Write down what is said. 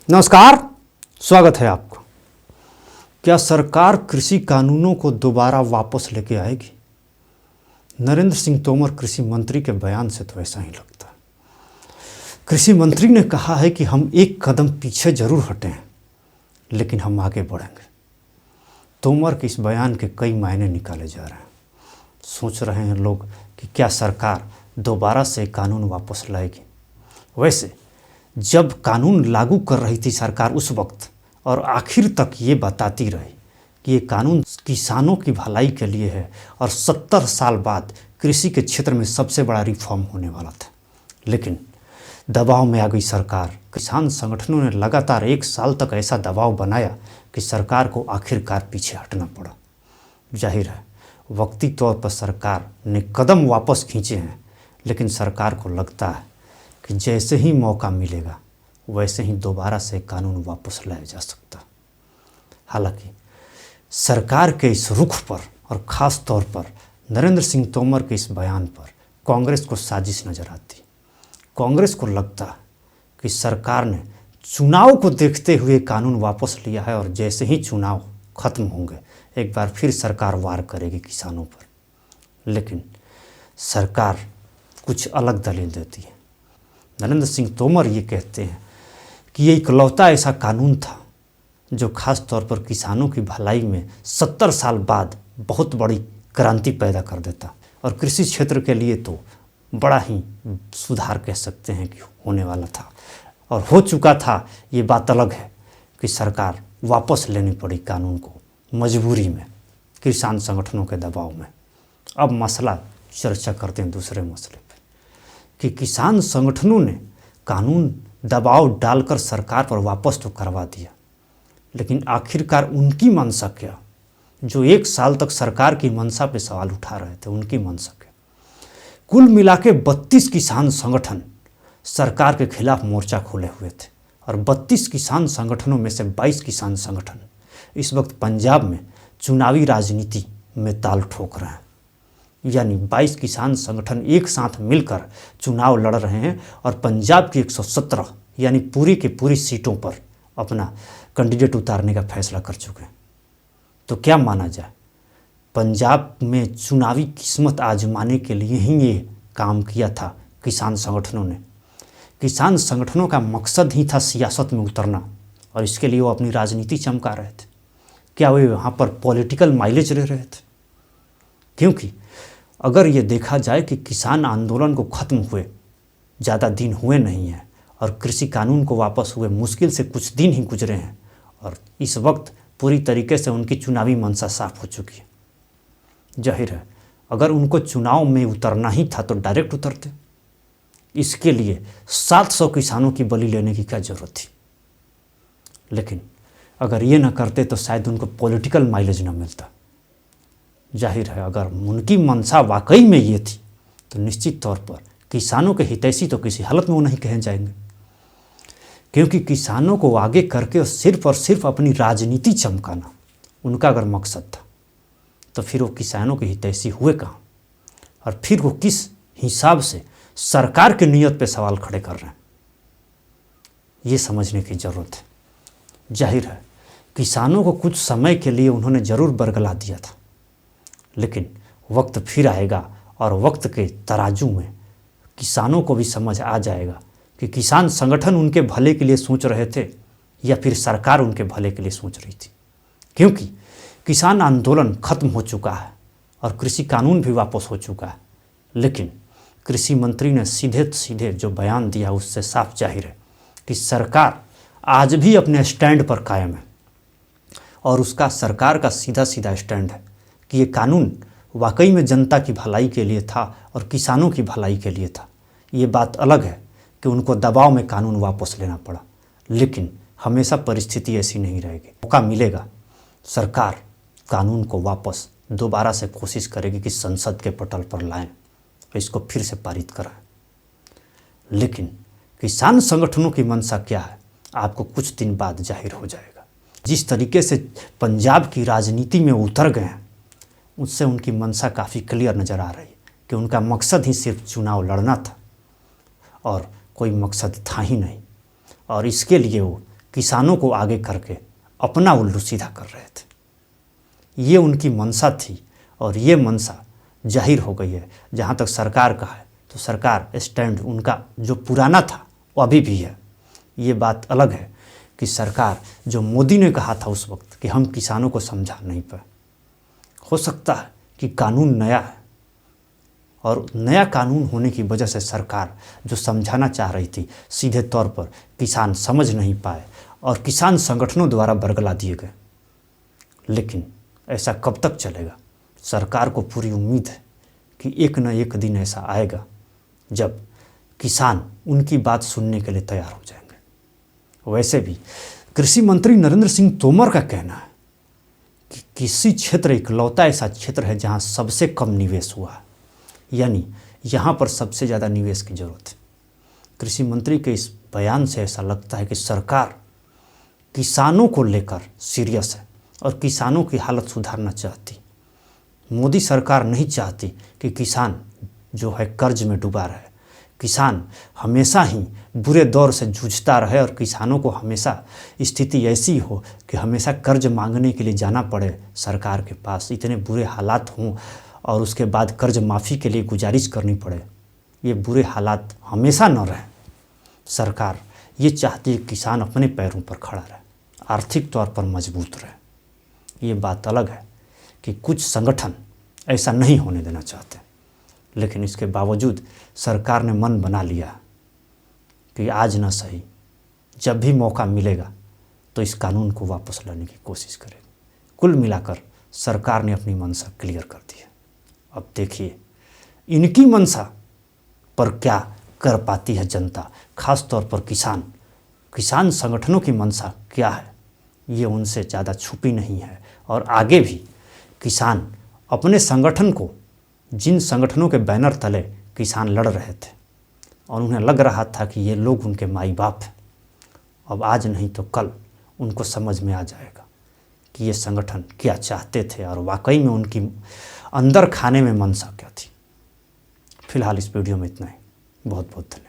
नमस्कार, स्वागत है आपको। क्या सरकार कृषि कानूनों को दोबारा वापस लेके आएगी? नरेंद्र सिंह तोमर कृषि मंत्री के बयान से तो ऐसा ही लगता है। कृषि मंत्री ने कहा है कि हम एक कदम पीछे जरूर हटे हैं, लेकिन हम आगे बढ़ेंगे। तोमर के इस बयान के कई मायने निकाले जा रहे हैं। सोच रहे हैं लोग कि क्या सरकार दोबारा से कानून वापस लाएगी। वैसे जब कानून लागू कर रही थी सरकार उस वक्त, और आखिर तक ये बताती रही कि ये कानून किसानों की भलाई के लिए है और 70 साल बाद कृषि के क्षेत्र में सबसे बड़ा रिफॉर्म होने वाला था, लेकिन दबाव में आ गई सरकार। किसान संगठनों ने लगातार 1 साल तक ऐसा दबाव बनाया कि सरकार को आखिरकार पीछे हटना पड़ा। जाहिर है वक्ती तौर पर सरकार ने कदम वापस खींचे हैं, लेकिन सरकार को लगता है कि जैसे ही मौका मिलेगा वैसे ही दोबारा से कानून वापस लाया जा सकता। हालांकि सरकार के इस रुख पर और ख़ास तौर पर नरेंद्र सिंह तोमर के इस बयान पर कांग्रेस को साजिश नज़र आती। कांग्रेस को लगता है कि सरकार ने चुनाव को देखते हुए कानून वापस लिया है और जैसे ही चुनाव खत्म होंगे एक बार फिर सरकार वार करेगी किसानों पर। लेकिन सरकार कुछ अलग दलील देती है। नरेंद्र सिंह तोमर ये कहते हैं कि ये इकलौता ऐसा कानून था जो खास तौर पर किसानों की भलाई में 70 साल बाद बहुत बड़ी क्रांति पैदा कर देता, और कृषि क्षेत्र के लिए तो बड़ा ही सुधार कह सकते हैं कि होने वाला था और हो चुका था। ये बात अलग है कि सरकार वापस लेनी पड़ी कानून को मजबूरी में, किसान संगठनों के दबाव में। अब मसला चर्चा करते हैं दूसरे मसले पर कि किसान संगठनों ने कानून दबाव डालकर सरकार पर वापस तो करवा दिया, लेकिन आखिरकार उनकी मंशा क्या, जो 1 साल तक सरकार की मंशा पे सवाल उठा रहे थे, उनकी मंशा क्या? कुल मिला के 32 किसान संगठन सरकार के खिलाफ मोर्चा खोले हुए थे, और 32 किसान संगठनों में से 22 किसान संगठन इस वक्त पंजाब में चुनावी राजनीति में ताल ठोक रहे हैं। यानी 22 किसान संगठन एक साथ मिलकर चुनाव लड़ रहे हैं और पंजाब की 117 यानी पूरी की पूरी सीटों पर अपना कैंडिडेट उतारने का फैसला कर चुके हैं। तो क्या माना जाए, पंजाब में चुनावी किस्मत आजमाने के लिए ही ये काम किया था किसान संगठनों ने। किसान संगठनों का मकसद ही था सियासत में उतरना, और इसके लिए वो अपनी राजनीति चमका रहे थे। क्या वे वहाँ पर पॉलिटिकल माइलेज ले रहे थे? क्योंकि अगर ये देखा जाए कि किसान आंदोलन को ख़त्म हुए ज़्यादा दिन हुए नहीं हैं और कृषि कानून को वापस हुए मुश्किल से कुछ दिन ही गुजरे हैं, और इस वक्त पूरी तरीके से उनकी चुनावी मंशा साफ हो चुकी है। जाहिर है अगर उनको चुनाव में उतरना ही था तो डायरेक्ट उतरते। इसके लिए 700 किसानों की बलि लेने की क्या ज़रूरत थी? लेकिन अगर ये ना करते तो शायद उनको पॉलिटिकल माइलेज ना मिलता। जाहिर है अगर उनकी मंशा वाकई में ये थी तो निश्चित तौर पर किसानों के हितैषी तो किसी हालत में वो नहीं कहे जाएंगे, क्योंकि किसानों को आगे करके और सिर्फ अपनी राजनीति चमकाना उनका अगर मकसद था तो फिर वो किसानों के हितैषी हुए कहाँ, और फिर वो किस हिसाब से सरकार की नीयत पे सवाल खड़े कर रहे हैं, ये समझने की ज़रूरत है। जाहिर है किसानों को कुछ समय के लिए उन्होंने ज़रूर बरगला दिया था, लेकिन वक्त फिर आएगा और वक्त के तराजू में किसानों को भी समझ आ जाएगा कि किसान संगठन उनके भले के लिए सोच रहे थे या फिर सरकार उनके भले के लिए सोच रही थी। क्योंकि किसान आंदोलन खत्म हो चुका है और कृषि कानून भी वापस हो चुका है, लेकिन कृषि मंत्री ने सीधे सीधे जो बयान दिया उससे साफ जाहिर है कि सरकार आज भी अपने स्टैंड पर कायम है, और उसका सरकार का सीधा सीधा स्टैंड है कि ये कानून वाकई में जनता की भलाई के लिए था और किसानों की भलाई के लिए था। ये बात अलग है कि उनको दबाव में कानून वापस लेना पड़ा, लेकिन हमेशा परिस्थिति ऐसी नहीं रहेगी। मौका मिलेगा सरकार कानून को वापस दोबारा से कोशिश करेगी कि संसद के पटल पर लाएं और इसको फिर से पारित कराएं। लेकिन किसान संगठनों की मंशा क्या है आपको कुछ दिन बाद जाहिर हो जाएगा। जिस तरीके से पंजाब की राजनीति में उतर गए हैं उससे उनकी मंशा काफ़ी क्लियर नज़र आ रही है कि उनका मकसद ही सिर्फ चुनाव लड़ना था और कोई मकसद था ही नहीं, और इसके लिए वो किसानों को आगे करके अपना उल्लू सीधा कर रहे थे। ये उनकी मंशा थी और ये मंशा जाहिर हो गई है। जहाँ तक सरकार का है तो सरकार स्टैंड उनका जो पुराना था वो अभी भी है। ये बात अलग है कि सरकार जो मोदी ने कहा था उस वक्त कि हम किसानों को समझा नहीं पाए। हो सकता है कि कानून नया है और नया कानून होने की वजह से सरकार जो समझाना चाह रही थी सीधे तौर पर किसान समझ नहीं पाए और किसान संगठनों द्वारा बरगला दिए गए। लेकिन ऐसा कब तक चलेगा? सरकार को पूरी उम्मीद है कि एक न एक दिन ऐसा आएगा जब किसान उनकी बात सुनने के लिए तैयार हो जाएंगे। वैसे भी कृषि मंत्री नरेंद्र सिंह तोमर का कहना है कि कृषि क्षेत्र इकलौता ऐसा क्षेत्र है जहां सबसे कम निवेश हुआ है, यानी यहाँ पर सबसे ज़्यादा निवेश की जरूरत है। कृषि मंत्री के इस बयान से ऐसा लगता है कि सरकार किसानों को लेकर सीरियस है और किसानों की हालत सुधारना चाहती। मोदी सरकार नहीं चाहती कि किसान जो है कर्ज में डूबा रहे, किसान हमेशा ही बुरे दौर से जूझता रहे और किसानों को हमेशा स्थिति ऐसी हो कि हमेशा कर्ज मांगने के लिए जाना पड़े सरकार के पास, इतने बुरे हालात हों और उसके बाद कर्ज माफ़ी के लिए गुजारिश करनी पड़े। ये बुरे हालात हमेशा न रहें। सरकार ये चाहती है कि किसान अपने पैरों पर खड़ा रहे, आर्थिक तौर पर मजबूत रहे। ये बात अलग है कि कुछ संगठन ऐसा नहीं होने देना चाहते, लेकिन इसके बावजूद सरकार ने मन बना लिया कि आज न सही जब भी मौका मिलेगा तो इस कानून को वापस लाने की कोशिश करेगी। कुल मिलाकर सरकार ने अपनी मंशा क्लियर कर दी है। अब देखिए इनकी मंशा पर क्या कर पाती है जनता, खास तौर पर किसान संगठनों की मंशा क्या है। ये उनसे ज़्यादा छुपी नहीं है और आगे भी किसान अपने संगठन को, जिन संगठनों के बैनर तले किसान लड़ रहे थे और उन्हें लग रहा था कि ये लोग उनके माई बाप हैं, अब आज नहीं तो कल उनको समझ में आ जाएगा कि ये संगठन क्या चाहते थे और वाकई में उनकी अंदर खाने में मंशा क्या थी। फिलहाल इस वीडियो में इतना ही। बहुत बहुत धन्यवाद।